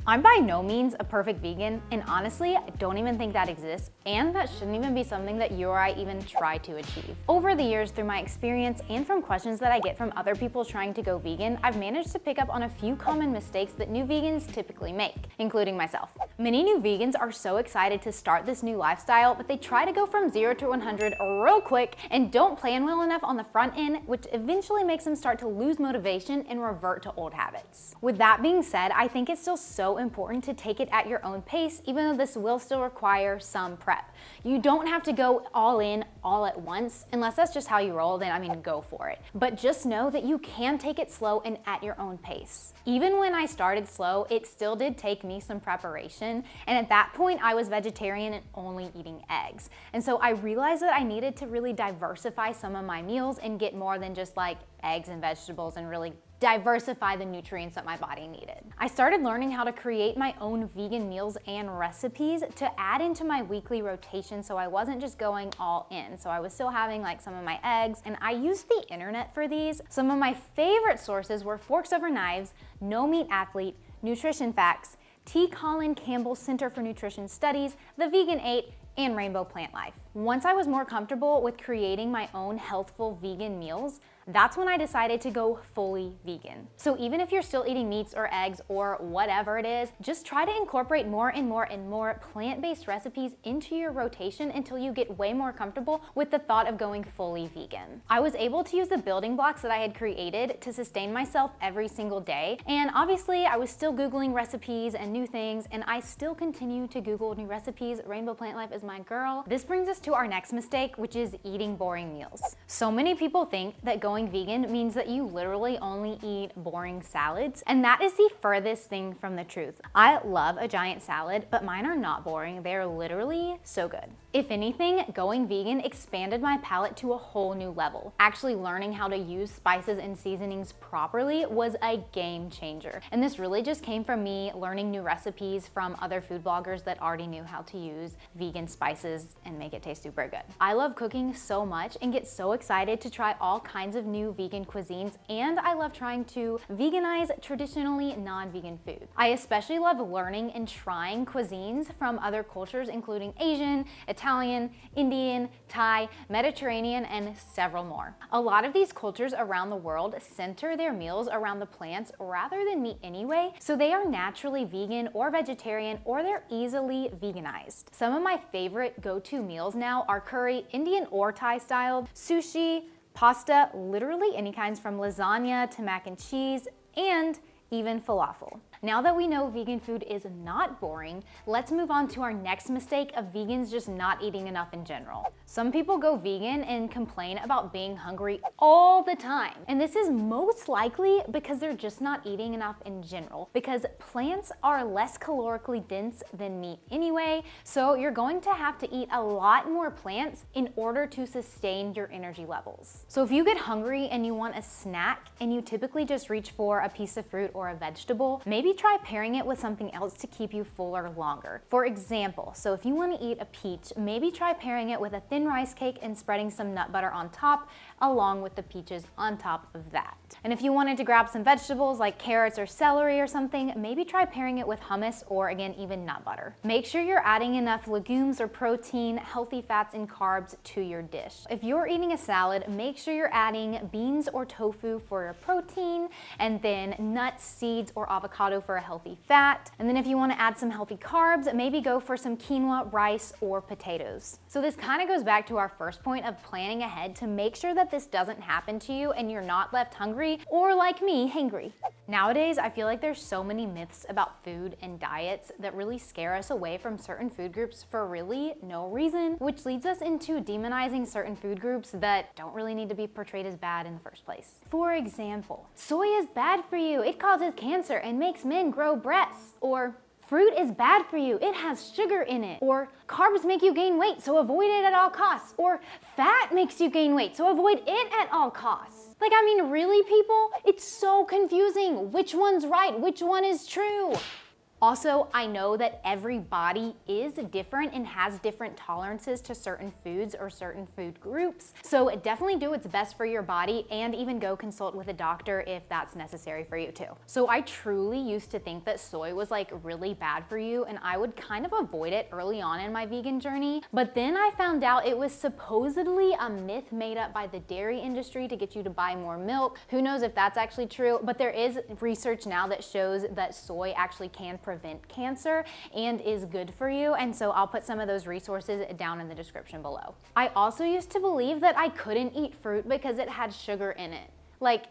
I'm by no means a perfect vegan, and honestly, I don't even think that exists, and that shouldn't even be something that you or I even try to achieve. Over the years, through my experience and from questions that I get from other people trying to go vegan, I've managed to pick up on a few common mistakes that new vegans typically make, including myself. Many new vegans are so excited to start this new lifestyle, but they try to go from 0 to 100 real quick and don't plan well enough on the front end, which eventually makes them start to lose motivation and revert to old habits. With that being said, I think it's still so important to take it at your own pace, even though this will still require some prep. You don't have to go all in all at once, unless that's just how you roll, then I mean, go for it. But just know that you can take it slow and at your own pace. Even when I started slow, it still did take me some preparation, and at that point I was vegetarian and only eating eggs. And so I realized that I needed to really diversify some of my meals and get more than just like eggs and vegetables and really diversify the nutrients that my body needed. I started learning how to create my own vegan meals and recipes to add into my weekly rotation, so I wasn't just going all in. So I was still having like some of my eggs, and I used the internet for these. Some of my favorite sources were Forks Over Knives, No Meat Athlete, Nutrition Facts, T. Colin Campbell's Center for Nutrition Studies, The Vegan 8, and Rainbow Plant Life. Once I was more comfortable with creating my own healthful vegan meals, that's when I decided to go fully vegan. So even if you're still eating meats or eggs or whatever it is, just try to incorporate more and more and more plant-based recipes into your rotation until you get way more comfortable with the thought of going fully vegan. I was able to use the building blocks that I had created to sustain myself every single day, and obviously I was still Googling recipes and new things, and I still continue to Google new recipes. Rainbow Plant Life is my girl. This brings us to our next mistake, which is eating boring meals. So many people think that going vegan means that you literally only eat boring salads, and that is the furthest thing from the truth. I love a giant salad, but mine are not boring. They are literally so good. If anything, going vegan expanded my palate to a whole new level. Actually learning how to use spices and seasonings properly was a game changer. And this really just came from me learning new recipes from other food bloggers that already knew how to use vegan spices and make it taste super good. I love cooking so much and get so excited to try all kinds of new vegan cuisines, and I love trying to veganize traditionally non-vegan food. I especially love learning and trying cuisines from other cultures, including Asian, Italian, Indian, Thai, Mediterranean, and several more. A lot of these cultures around the world center their meals around the plants rather than meat anyway, so they are naturally vegan or vegetarian, or they're easily veganized. Some of my favorite go-to meals now are curry, Indian or Thai style, sushi, pasta, literally any kinds from lasagna to mac and cheese, and even falafel. Now that we know vegan food is not boring, let's move on to our next mistake of vegans just not eating enough in general. Some people go vegan and complain about being hungry all the time. And this is most likely because they're just not eating enough in general, because plants are less calorically dense than meat anyway, so you're going to have to eat a lot more plants in order to sustain your energy levels. So if you get hungry and you want a snack and you typically just reach for a piece of fruit or a vegetable, maybe try pairing it with something else to keep you fuller longer. For example, so if you want to eat a peach, maybe try pairing it with a thin rice cake and spreading some nut butter on top, along with the peaches on top of that. And if you wanted to grab some vegetables like carrots or celery or something, maybe try pairing it with hummus or again, even nut butter. Make sure you're adding enough legumes or protein, healthy fats and carbs to your dish. If you're eating a salad, make sure you're adding beans or tofu for your protein, and then nuts, seeds, or avocado for a healthy fat. And then if you want to add some healthy carbs, maybe go for some quinoa, rice, or potatoes. So this kind of goes back to our first point of planning ahead to make sure that this doesn't happen to you and you're not left hungry or, like me, hangry. Nowadays, I feel like there's so many myths about food and diets that really scare us away from certain food groups for really no reason, which leads us into demonizing certain food groups that don't really need to be portrayed as bad in the first place. For example, soy is bad for you. It causes cancer and makes men grow breasts. Or fruit is bad for you, it has sugar in it. Or carbs make you gain weight, so avoid it at all costs. Or fat makes you gain weight, so avoid it at all costs. Like, I mean, really, people? It's so confusing. Which one's right? Which one is true? Also, I know that every body is different and has different tolerances to certain foods or certain food groups. So definitely do what's best for your body, and even go consult with a doctor if that's necessary for you too. So I truly used to think that soy was like really bad for you, and I would kind of avoid it early on in my vegan journey. But then I found out it was supposedly a myth made up by the dairy industry to get you to buy more milk. Who knows if that's actually true, but there is research now that shows that soy actually can prevent cancer and is good for you, and so I'll put some of those resources down in the description below. I also used to believe that I couldn't eat fruit because it had sugar in it. Like,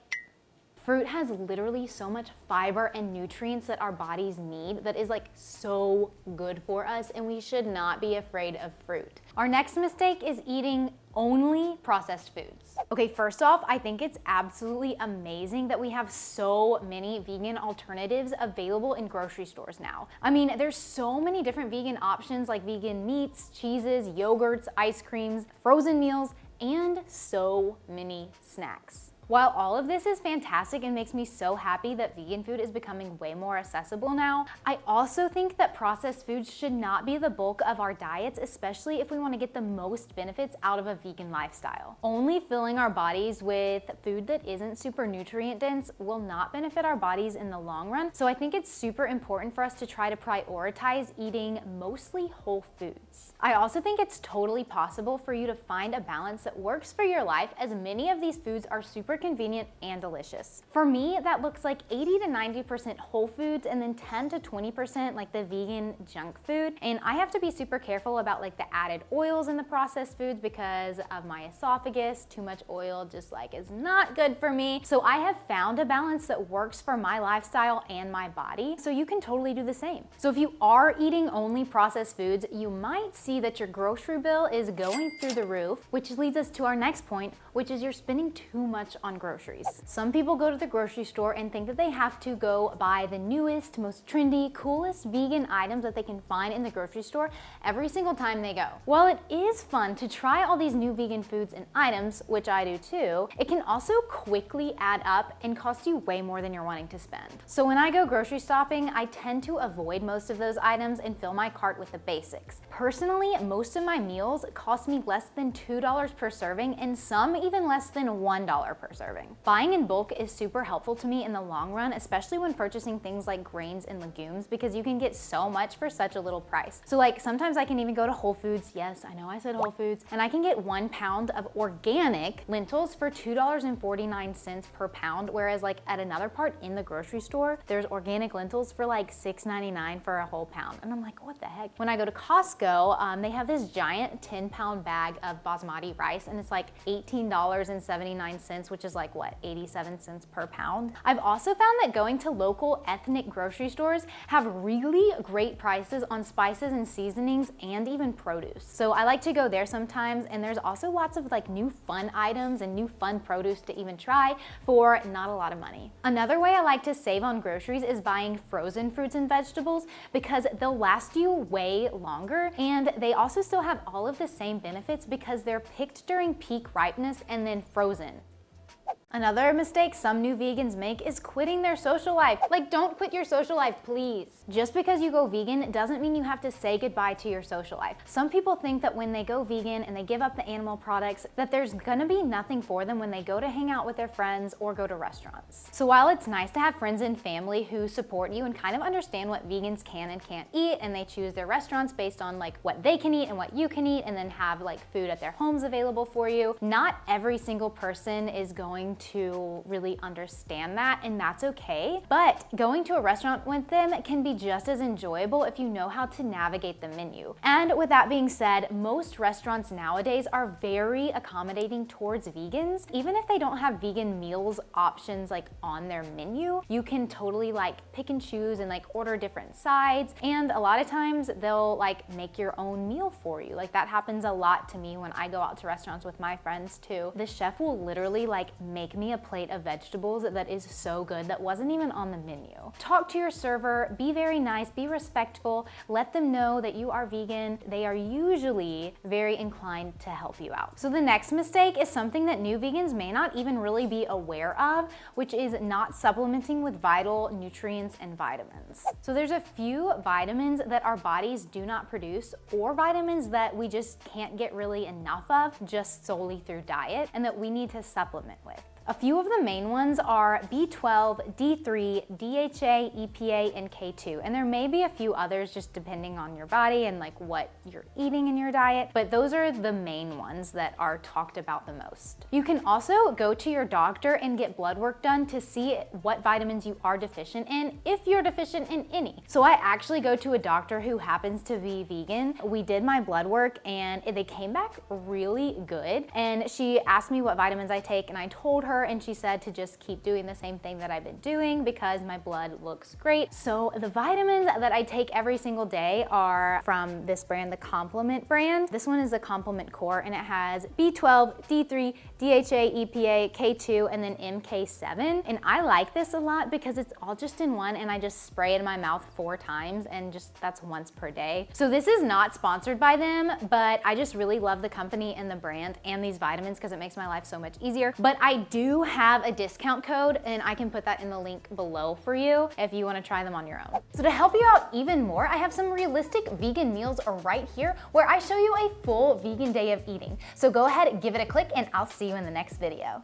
fruit has literally so much fiber and nutrients that our bodies need that is like so good for us, and we should not be afraid of fruit. Our next mistake is eating only processed foods. Okay, first off, I think it's absolutely amazing that we have so many vegan alternatives available in grocery stores now. I mean, there's so many different vegan options like vegan meats, cheeses, yogurts, ice creams, frozen meals, and so many snacks. While all of this is fantastic and makes me so happy that vegan food is becoming way more accessible now, I also think that processed foods should not be the bulk of our diets, especially if we want to get the most benefits out of a vegan lifestyle. Only filling our bodies with food that isn't super nutrient dense will not benefit our bodies in the long run, so I think it's super important for us to try to prioritize eating mostly whole foods. I also think it's totally possible for you to find a balance that works for your life, as many of these foods are super convenient and delicious. For me, that looks like 80 to 90% whole foods and then 10 to 20% like the vegan junk food. And I have to be super careful about like the added oils in the processed foods because of my esophagus. Too much oil just like is not good for me. So I have found a balance that works for my lifestyle and my body. So you can totally do the same. So if you are eating only processed foods, you might see that your grocery bill is going through the roof, which leads us to our next point, which is you're spending too much on groceries. Some people go to the grocery store and think that they have to go buy the newest, most trendy, coolest vegan items that they can find in the grocery store every single time they go. While it is fun to try all these new vegan foods and items, which I do too, it can also quickly add up and cost you way more than you're wanting to spend. So when I go grocery shopping, I tend to avoid most of those items and fill my cart with the basics. Personally, most of my meals cost me less than $2 per serving, and some even less than $1 per serving. Buying in bulk is super helpful to me in the long run, especially when purchasing things like grains and legumes, because you can get so much for such a little price. So like sometimes I can even go to Whole Foods, yes, I know I said Whole Foods, and I can get 1 pound of organic lentils for $2.49 per pound, whereas like at another part in the grocery store, there's organic lentils for like $6.99 for a whole pound. And I'm like, what the heck? When I go to Costco, they have this giant 10-pound bag of basmati rice, and it's like $18.79, which is like what, 87 cents per pound? I've also found that going to local ethnic grocery stores have really great prices on spices and seasonings and even produce. So I like to go there sometimes, and there's also lots of like new fun items and new fun produce to even try for not a lot of money. Another way I like to save on groceries is buying frozen fruits and vegetables, because they'll last you way longer, and they also still have all of the same benefits because they're picked during peak ripeness and then frozen. Another mistake some new vegans make is quitting their social life. Like, don't quit your social life, please. Just because you go vegan doesn't mean you have to say goodbye to your social life. Some people think that when they go vegan and they give up the animal products, that there's gonna be nothing for them when they go to hang out with their friends or go to restaurants. So while it's nice to have friends and family who support you and kind of understand what vegans can and can't eat, and they choose their restaurants based on like what they can eat and what you can eat, and then have like food at their homes available for you, not every single person is going to really understand that, and that's okay. But going to a restaurant with them can be just as enjoyable if you know how to navigate the menu. And with that being said, most restaurants nowadays are very accommodating towards vegans. Even if they don't have vegan meals options like on their menu, you can totally like pick and choose and like order different sides, and a lot of times they'll like make your own meal for you. Like that happens a lot to me when I go out to restaurants with my friends too. The chef will literally like make make me a plate of vegetables that is so good that wasn't even on the menu. Talk to your server, be very nice, be respectful, let them know that you are vegan. They are usually very inclined to help you out. So the next mistake is something that new vegans may not even really be aware of, which is not supplementing with vital nutrients and vitamins. So there's a few vitamins that our bodies do not produce, or vitamins that we just can't get really enough of just solely through diet, and that we need to supplement with. A few of the main ones are B12, D3, DHA, EPA, and K2. And there may be a few others just depending on your body and like what you're eating in your diet, but those are the main ones that are talked about the most. You can also go to your doctor and get blood work done to see what vitamins you are deficient in, if you're deficient in any. So I actually go to a doctor who happens to be vegan. We did my blood work and they came back really good. And she asked me what vitamins I take, and I told her, and she said to just keep doing the same thing that I've been doing because my blood looks great. So the vitamins that I take every single day are from this brand, the Complement brand. This one is the Complement Core, and it has B12, D3, DHA, EPA, K2, and then MK7. And I like this a lot because it's all just in one, and I just spray it in my mouth 4 times, and just that's once per day. So this is not sponsored by them, but I just really love the company and the brand and these vitamins because it makes my life so much easier. But I do have a discount code, and I can put that in the link below for you if you want to try them on your own. So to help you out even more, I have some realistic vegan meals right here where I show you a full vegan day of eating. So go ahead, give it a click, and I'll see you in the next video.